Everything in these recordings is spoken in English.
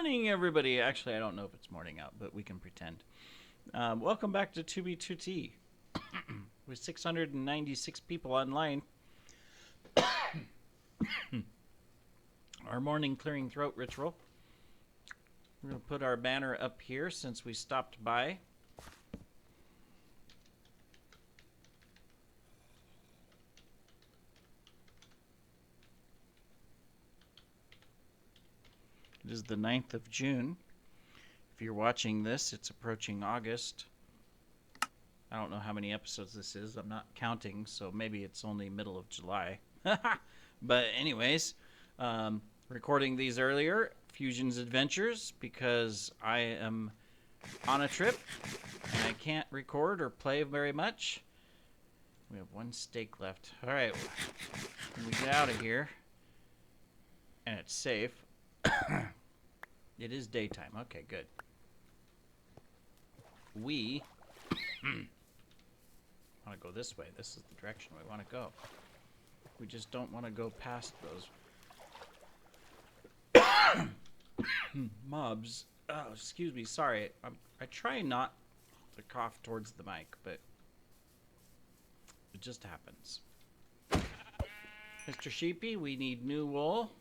morning, everybody. Actually, I don't know if it's morning out, but we can pretend. Welcome back to 2B2T. With 696 people online. Our morning clearing throat ritual. We're going to put our banner up here since we stopped by. It is the 9th of June. If you're watching this, it's approaching August. I don't know how many episodes this is. I'm not counting, so maybe it's only middle of July. But anyways, recording these earlier, Fusion's Adventures, because I am on a trip and I can't record or play very much. We have one steak left. All right, when we get out of here and it's safe. It is daytime. Okay, good. We want to go this way. This is the direction we want to go. We just don't want to go past those mobs. Oh, excuse me. Sorry. I try not to cough towards the mic, but it just happens. Mr. Sheepy, we need new wool.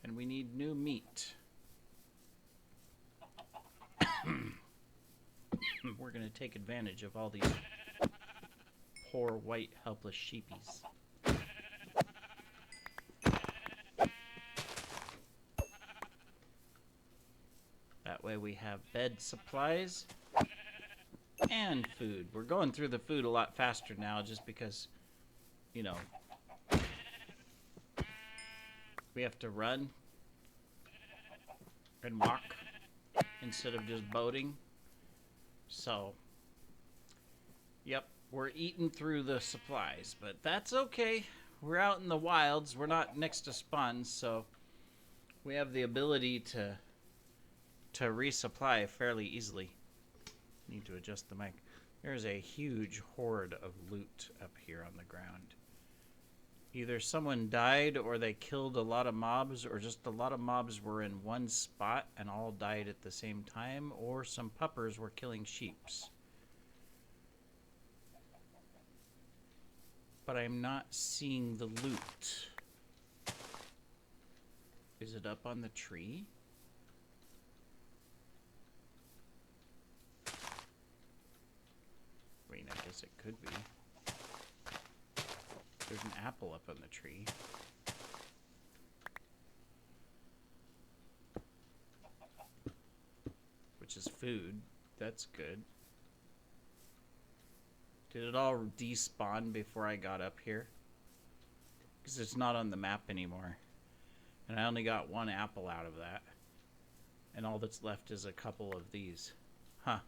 And we need new meat. We're going to take advantage of all these poor, white, helpless sheepies. That way we have bed supplies and food. We're going through the food a lot faster now just because, you know, we have to run and walk instead of just boating. So, yep, we're eating through the supplies, but that's okay. We're out in the wilds. We're not next to spawns, so we have the ability to resupply fairly easily. Need to adjust the mic. There's a huge horde of loot up here on the ground. Either someone died or they killed a lot of mobs, or just a lot of mobs were in one spot and all died at the same time, or some puppers were killing sheeps. But I'm not seeing the loot. Is it up on the tree? I mean, I guess it could be. There's an apple up on the tree. Which is food. That's good. Did it all despawn before I got up here? Because it's not on the map anymore. And I only got one apple out of that. And all that's left is a couple of these. Huh.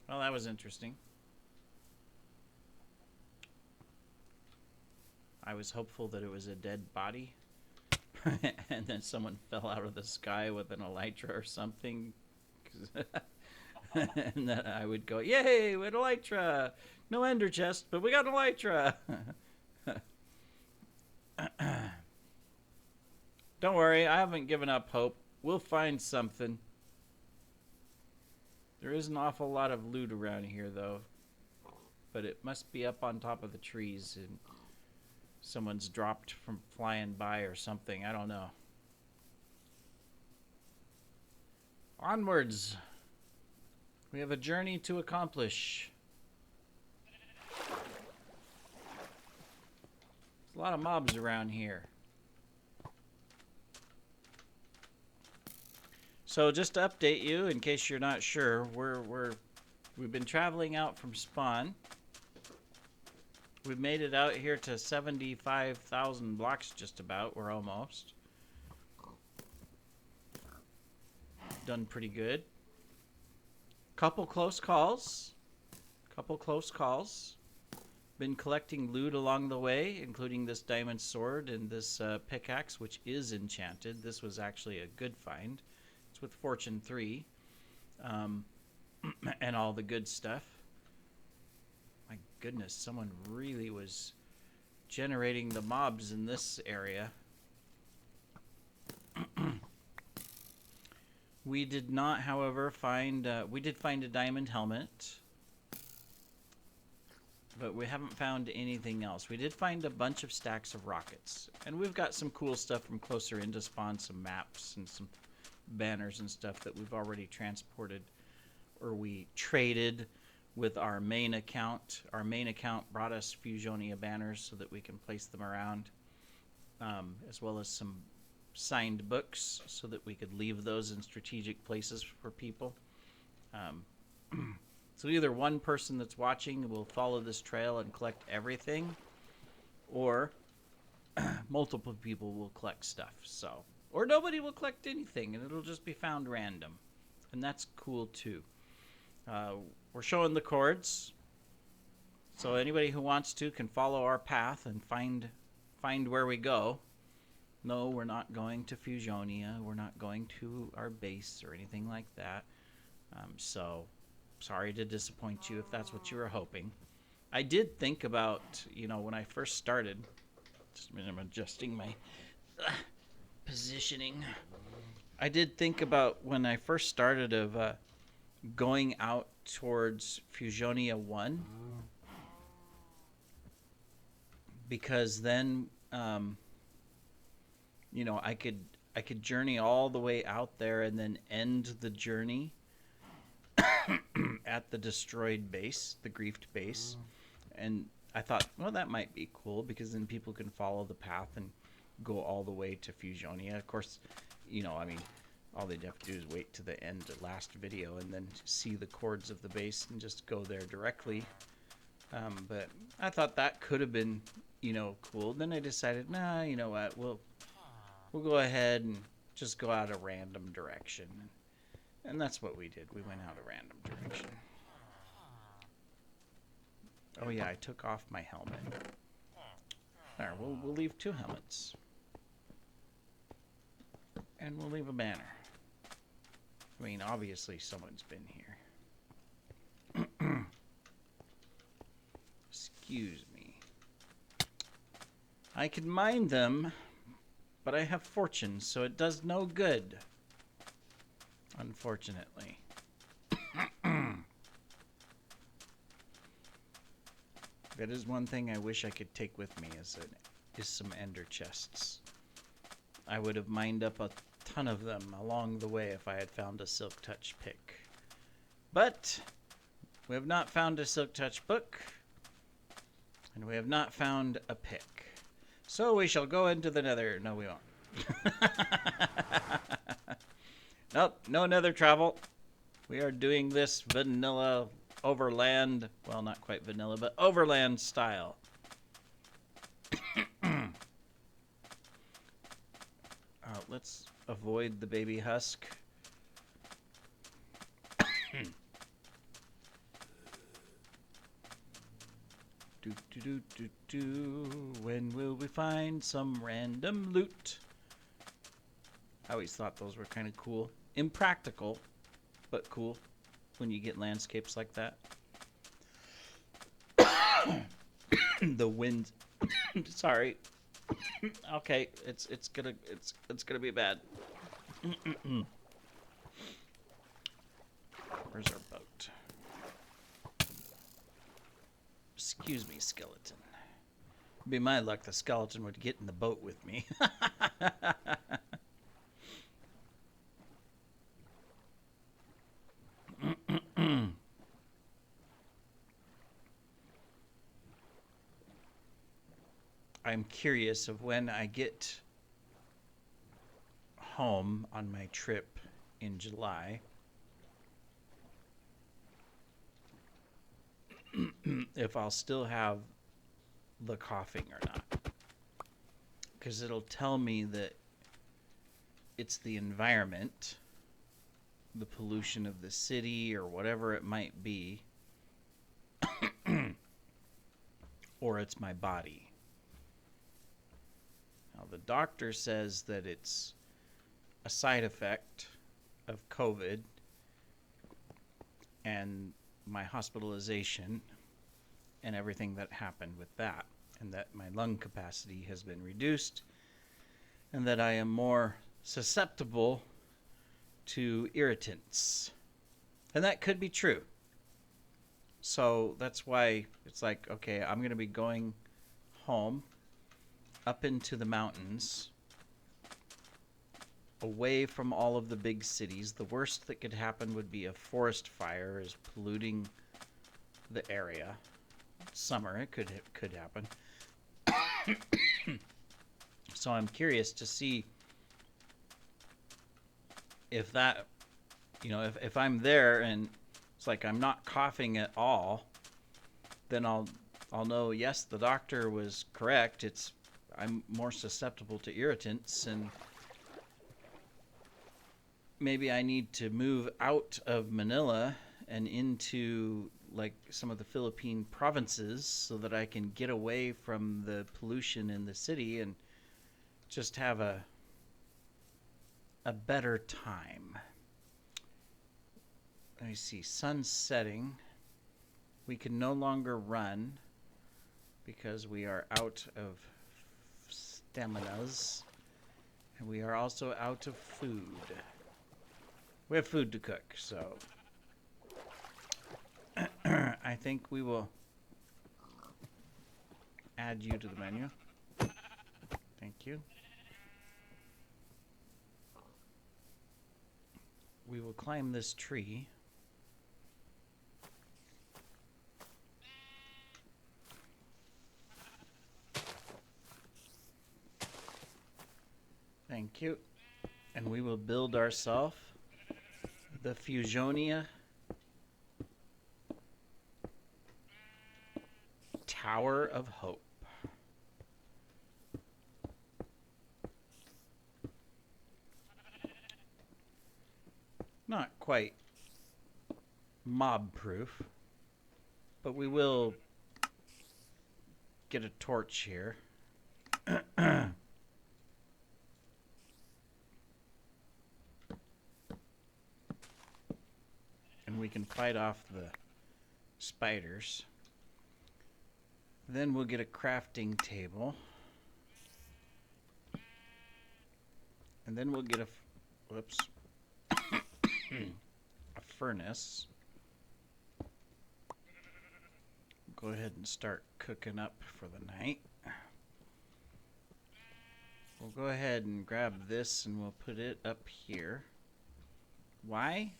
Well, that was interesting. I was hopeful that it was a dead body. And then someone fell out of the sky with an elytra or something. And then I would go, yay, with elytra. No ender chest, but we got an elytra. Don't worry, I haven't given up hope. We'll find something. There is an awful lot of loot around here, though. But it must be up on top of the trees and someone's dropped from flying by or something. I don't know. Onwards. We have a journey to accomplish. There's a lot of mobs around here. So just to update you, in case you're not sure, we've been traveling out from spawn. We've made it out here to 75,000 blocks just about. We're almost. Done pretty good. Couple close calls. Been collecting loot along the way, including this diamond sword and this pickaxe, which is enchanted. This was actually a good find. It's with Fortune 3. And all the good stuff. My goodness, someone really was generating the mobs in this area. We did not, however, find. We did find a diamond helmet, but we haven't found anything else. We did find a bunch of stacks of rockets, and we've got some cool stuff from closer in to spawn, some maps and some banners and stuff that we've already transported, or we traded with our main account. Our main account brought us Fusionia banners so that we can place them around, as well as some signed books so that we could leave those in strategic places for people. So either one person that's watching will follow this trail and collect everything, or multiple people will collect stuff. So, or nobody will collect anything and it'll just be found random, and that's cool too. We're showing the chords, so anybody who wants to can follow our path and find where we go. No, we're not going to Fusionia. We're not going to our base or anything like that. So, sorry to disappoint you if that's what you were hoping. I did think about, when I first started, just a minute, I'm adjusting my positioning. I did think about when I first started of going out towards Fusionia 1, because then I could journey all the way out there and then end the journey at the destroyed base, the griefed base. And I thought, well, that might be cool, because then people can follow the path and go all the way to Fusionia. Of course, all they'd have to do is wait to the end of the last video and then see the chords of the base and just go there directly. But I thought that could have been, cool. Then I decided, nah, you know what, we'll go ahead and just go out a random direction. And that's what we did. We went out a random direction. Oh yeah, I took off my helmet. There, we'll leave 2 helmets. And we'll leave a banner. I mean, obviously someone's been here. Excuse me. I can mine them, but I have fortune, so it does no good. Unfortunately. That is one thing I wish I could take with me, is some ender chests. I would have mined up a ton of them along the way if I had found a Silk Touch pick. But we have not found a Silk Touch book, and we have not found a pick. So we shall go into the nether. No, we won't. Nope, no nether travel. We are doing this vanilla overland. Well, not quite vanilla, but overland style. Let's avoid the baby husk. When will we find some random loot? I always thought those were kind of cool. Impractical, but cool when you get landscapes like that. The wind. Sorry. Okay, it's gonna be bad. Where's our boat? Excuse me, skeleton. It'd be my luck the skeleton would get in the boat with me. I'm curious of when I get home on my trip in July, if I'll still have the coughing or not. Because it'll tell me that it's the environment, the pollution of the city, or whatever it might be, or it's my body. Now, the doctor says that it's a side effect of COVID and my hospitalization and everything that happened with that, and that my lung capacity has been reduced, and that I am more susceptible to irritants. And that could be true. So that's why it's like, okay, I'm going to be going home up into the mountains, away from all of the big cities. The worst that could happen would be a forest fire is polluting the area. Summer, it could happen. So I'm curious to see if that, if I'm there and it's like I'm not coughing at all, then I'll know, yes, the doctor was correct. I'm more susceptible to irritants, and maybe I need to move out of Manila and into like some of the Philippine provinces so that I can get away from the pollution in the city and just have a better time. Let me see. Sun setting. We can no longer run because we are out of staminas, and we are also out of food. We have food to cook, so I think we will add you to the menu. Thank you. We will climb this tree. Thank you. And we will build ourselves the Fusionia Tower of Hope. Not quite mob-proof, but we will get a torch here. And we can fight off the spiders. Then we'll get a crafting table. And then we'll get a furnace. Go ahead and start cooking up for the night. We'll go ahead and grab this and we'll put it up here. Why?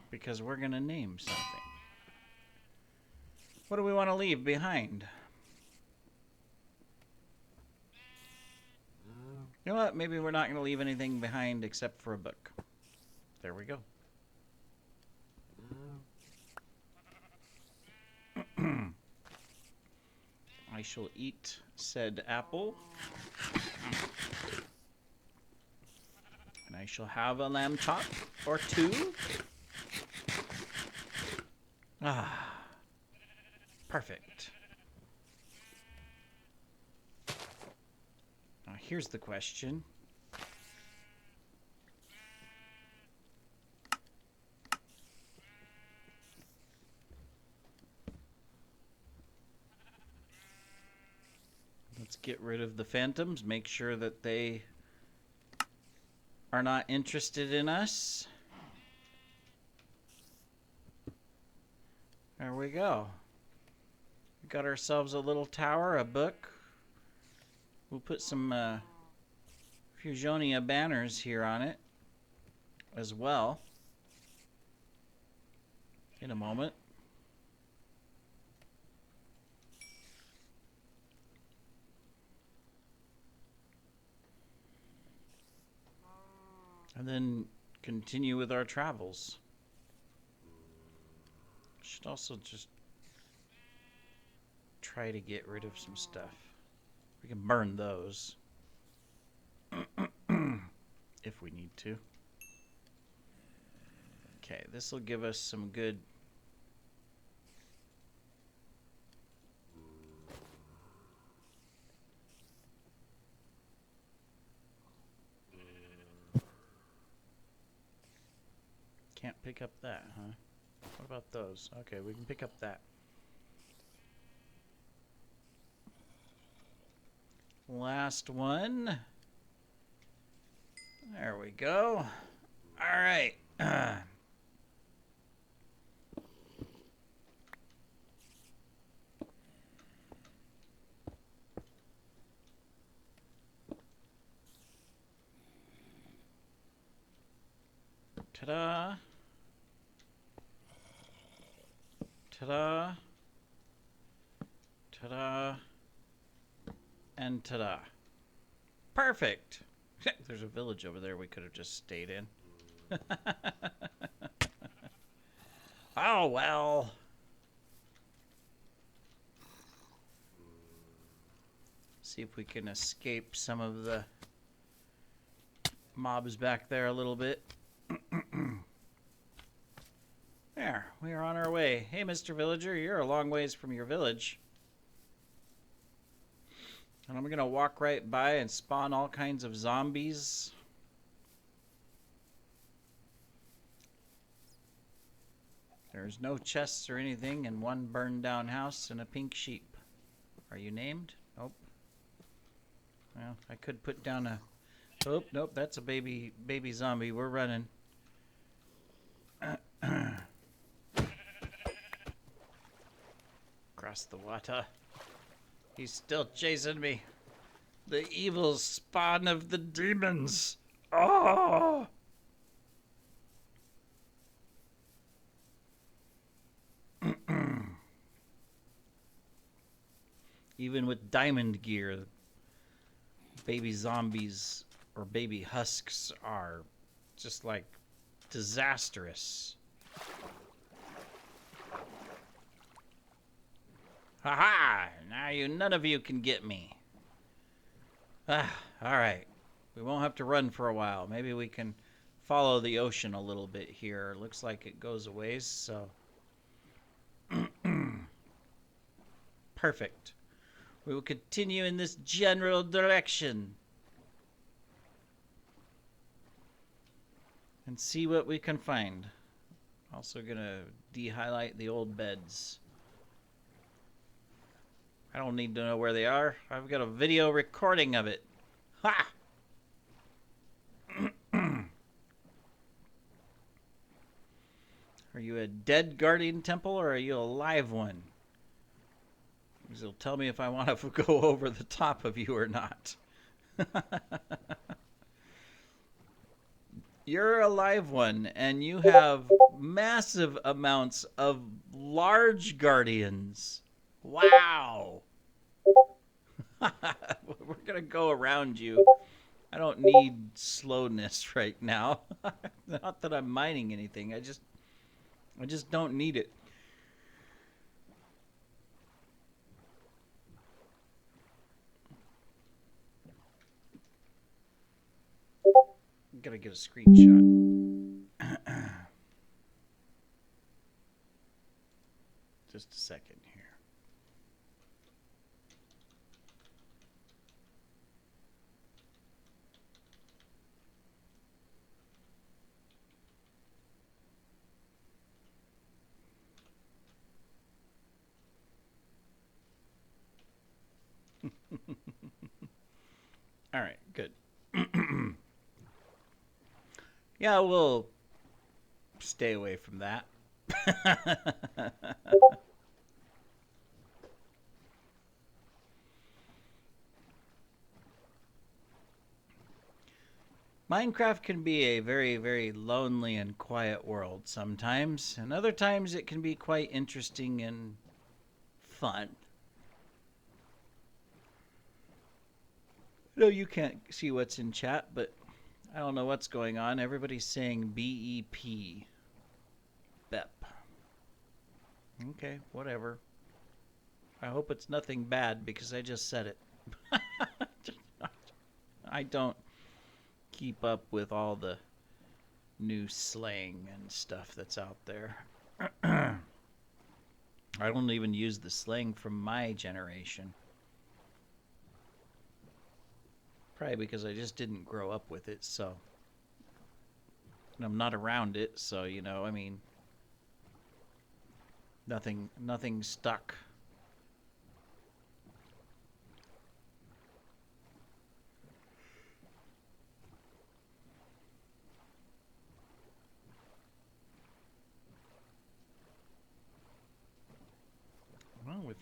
Because we're going to name something. What do we want to leave behind? You know what? Maybe we're not going to leave anything behind except for a book. There we go. I shall eat said apple. And I shall have a lamb chop or two. Ah, perfect. Now here's the question. Let's get rid of the phantoms, make sure that they are not interested in us. There we go. We got ourselves a little tower, a book. We'll put some Fusionia banners here on it as well in a moment. And then continue with our travels. Should also just try to get rid of some stuff. We can burn those if we need to. Okay, this will give us some good can't pick up that, huh? What about those? Okay, we can pick up that. Last one. There we go. All right. Ta-da. Ta-da. Ta-da. And ta-da. Perfect. There's a village over there we could have just stayed in. Oh, well. See if we can escape some of the mobs back there a little bit. There, we are on our way. Hey, Mr. Villager, you're a long ways from your village. And I'm going to walk right by and spawn all kinds of zombies. There's no chests or anything, and one burned down house and a pink sheep. Are you named? Nope. Well, I could put down a... Oh, nope, that's a baby zombie. We're running. Across the water. He's still chasing me. The evil spawn of the demons. Oh! Even with diamond gear, baby zombies or baby husks are just like disastrous. Ha-ha! Now none of you can get me. All right. We won't have to run for a while. Maybe we can follow the ocean a little bit here. Looks like it goes a ways, so... Perfect. We will continue in this general direction. And see what we can find. Also gonna de-highlight the old beds. I don't need to know where they are. I've got a video recording of it. Ha! Are you a dead guardian temple or are you a live one? Because it'll tell me if I want to go over the top of you or not. You're a live one, and you have massive amounts of large guardians. Wow. We're going to go around you. I don't need slowness right now. Not that I'm mining anything. I just don't need it. I'm going to get a screenshot. Just a second here. All right, good. Yeah, we'll stay away from that. Minecraft can be a very, very lonely and quiet world sometimes, and other times it can be quite interesting and fun. No, you can't see what's in chat, but I don't know what's going on. Everybody's saying BEP. BEP. Okay, whatever. I hope it's nothing bad because I just said it. I don't keep up with all the new slang and stuff that's out there. I don't even use the slang from my generation. Probably because I just didn't grow up with it, so. And I'm not around it, so, you know, I mean, nothing stuck.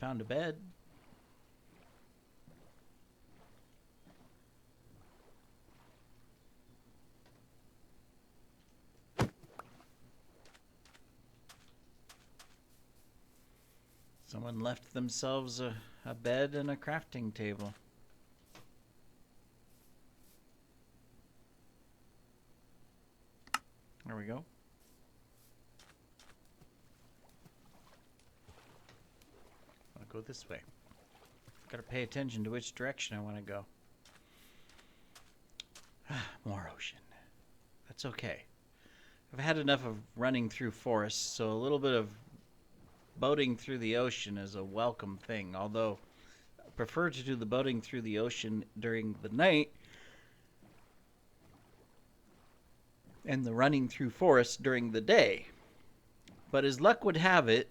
found a bed. Someone left themselves a bed and a crafting table. There we go. I'll go this way. Gotta pay attention to which direction I want to go. More ocean. That's okay. I've had enough of running through forests, so a little bit of boating through the ocean is a welcome thing, although I prefer to do the boating through the ocean during the night and the running through forests during the day. But as luck would have it,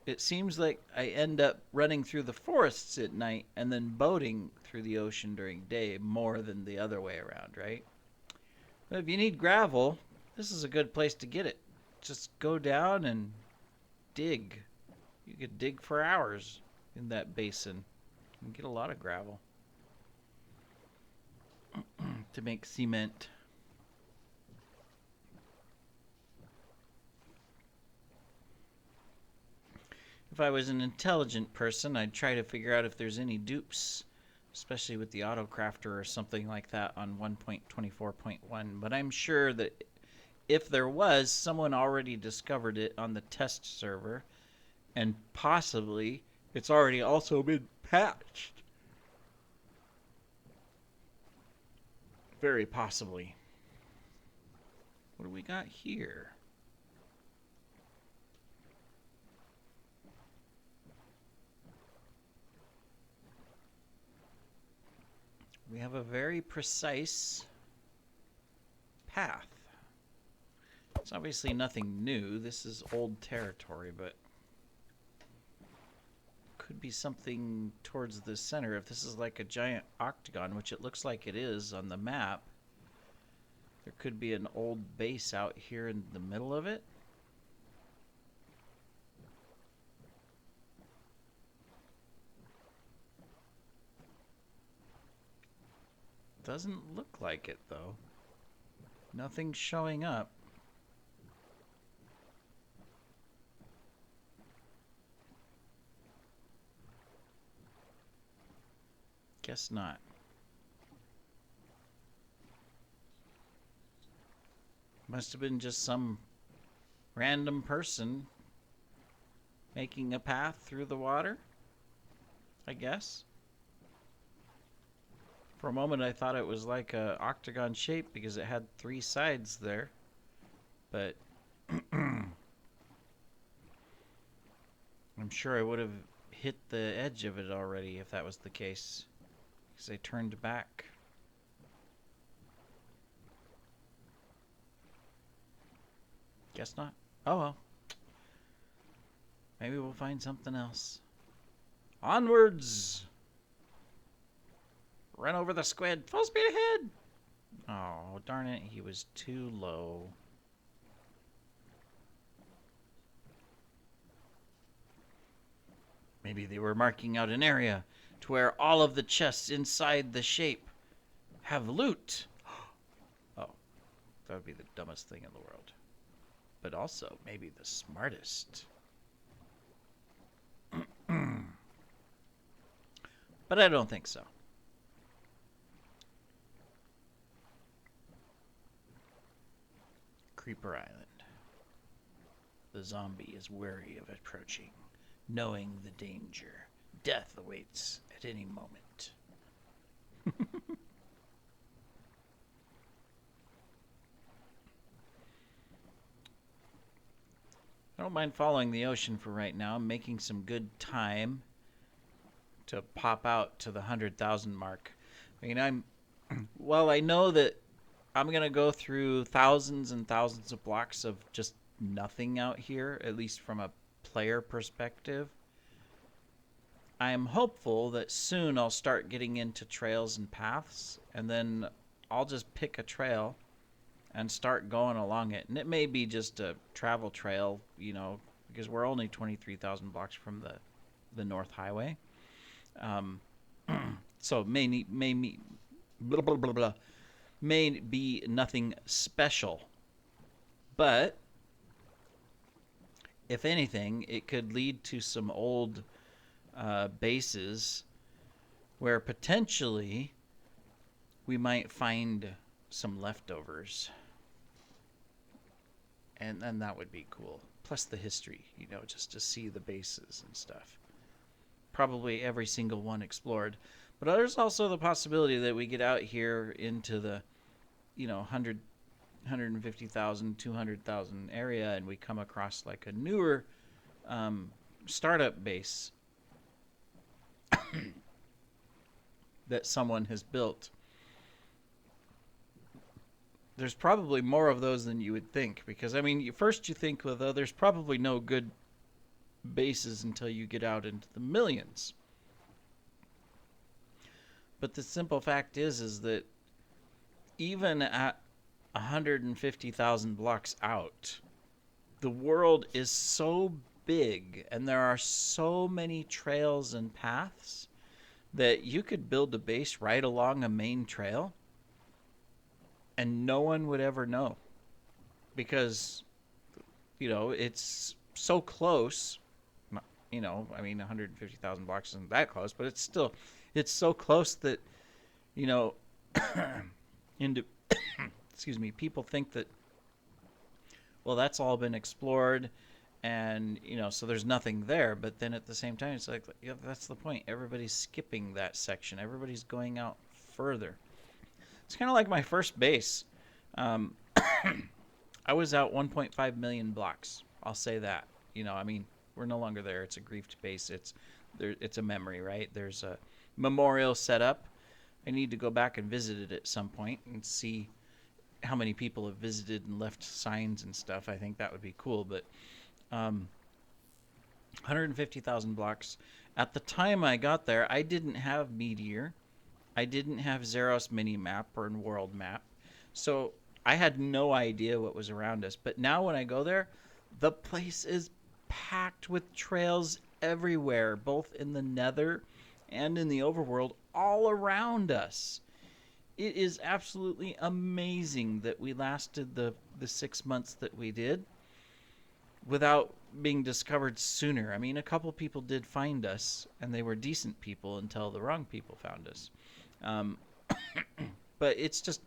it seems like I end up running through the forests at night and then boating through the ocean during day more than the other way around, right? But if you need gravel, this is a good place to get it. Just go down and dig. You could dig for hours in that basin and get a lot of gravel to make cement. If I was an intelligent person, I'd try to figure out if there's any dupes, especially with the autocrafter or something like that on 1.24.1. But I'm sure that if there was, someone already discovered it on the test server, and possibly it's already also been patched. Very possibly. What do we got here? We have a very precise path. It's obviously nothing new. This is old territory, but could be something towards the center. If this is like a giant octagon, which it looks like it is on the map, there could be an old base out here in the middle of it. Doesn't look like it, though. Nothing's showing up. Guess not. Must have been just some random person making a path through the water, I guess. For a moment I thought it was like a octagon shape because it had 3 sides there. But I'm sure I would have hit the edge of it already if that was the case. Because I turned back. Guess not. Oh well. Maybe we'll find something else. Onwards! Run over the squid. Full speed ahead! Oh, darn it. He was too low. Maybe they were marking out an area to where all of the chests inside the shape have loot. Oh, that would be the dumbest thing in the world. But also, maybe the smartest. But I don't think so. Creeper Island. The zombie is wary of approaching, knowing the danger. Death awaits at any moment. I don't mind following the ocean for right now. I'm making some good time to pop out to the 100,000 mark. I mean, well, I know that I'm going to go through thousands and thousands of blocks of just nothing out here, at least from a player perspective. I am hopeful that soon I'll start getting into trails and paths, and then I'll just pick a trail and start going along it. And it may be just a travel trail, you know, because we're only 23,000 blocks from the the North Highway. Um, so blah, blah, blah, blah, may be nothing special, but if anything, it could lead to some old bases where potentially we might find some leftovers. And then that would be cool. Plus the history, just to see the bases and stuff. Probably every single one explored. But there's also the possibility that we get out here into the, 150,000, 200,000 area and we come across like a newer startup base that someone has built. There's probably more of those than you would think, because first you think, well, there's probably no good bases until you get out into the millions. But the simple fact is that even at 150,000 blocks out, the world is so big and there are so many trails and paths that you could build a base right along a main trail and no one would ever know, because it's so close. 150,000 blocks isn't that close, but it's so close that into excuse me, people think that, well, that's all been explored and so there's nothing there. But then at the same time, it's like, yeah, that's the point. Everybody's skipping that section. Everybody's going out further. It's kind of like my first base. I was out 1.5 million blocks. I'll say that. We're no longer there. It's a griefed base. It's a memory, right? There's a memorial set up. I need to go back and visit it at some point and see how many people have visited and left signs and stuff. I think that would be cool. But 150,000 blocks. At the time I got there, I didn't have Meteor. I didn't have Zeros Minimap or World Map. So I had no idea what was around us. But now when I go there, the place is packed with trails everywhere, both in the Nether and in the overworld, all around us. It is absolutely amazing that we lasted the 6 months that we did without being discovered sooner. A couple people did find us, and they were decent people until the wrong people found us. But it's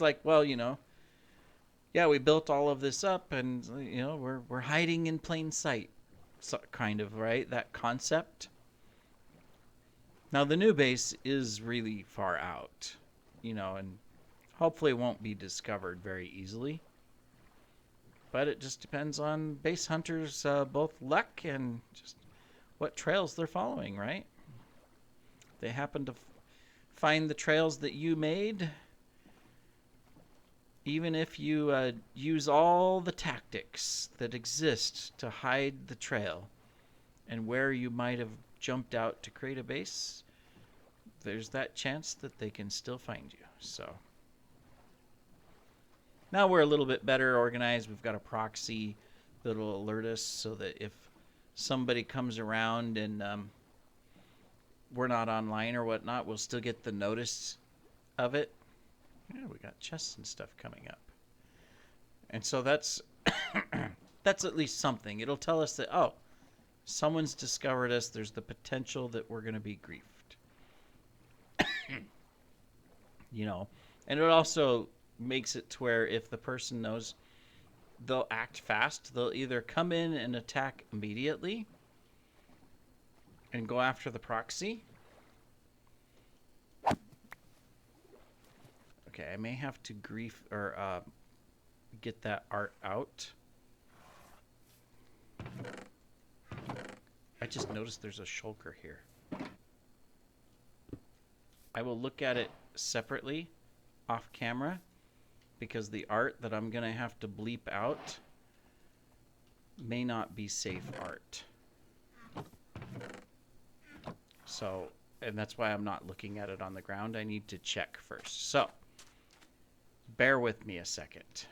like, well, yeah, we built all of this up, and we're hiding in plain sight, so, kind of, right? That concept. Now the new base is really far out, and hopefully won't be discovered very easily. But it just depends on base hunters' both luck and just what trails they're following, right? They happen to find the trails that you made. Even if you use all the tactics that exist to hide the trail and where you might have jumped out to create a base, there's that chance that they can still find you. So now we're a little bit better organized. We've got a proxy that'll alert us so that if somebody comes around and we're not online or whatnot, we'll still get the notice of it. Yeah, we got chests and stuff coming up. And so that's that's at least something. It'll tell us that, oh, someone's discovered us. There's the potential that we're going to be griefed. And it also makes it to where if the person knows, they'll act fast. They'll either come in and attack immediately and go after the proxy. Okay, I may have to grief or get that art out. I just noticed there's a shulker here. I will look at it separately off camera because the art that I'm going to have to bleep out may not be safe art. So, and that's why I'm not looking at it on the ground. I need to check first. So, bear with me a second.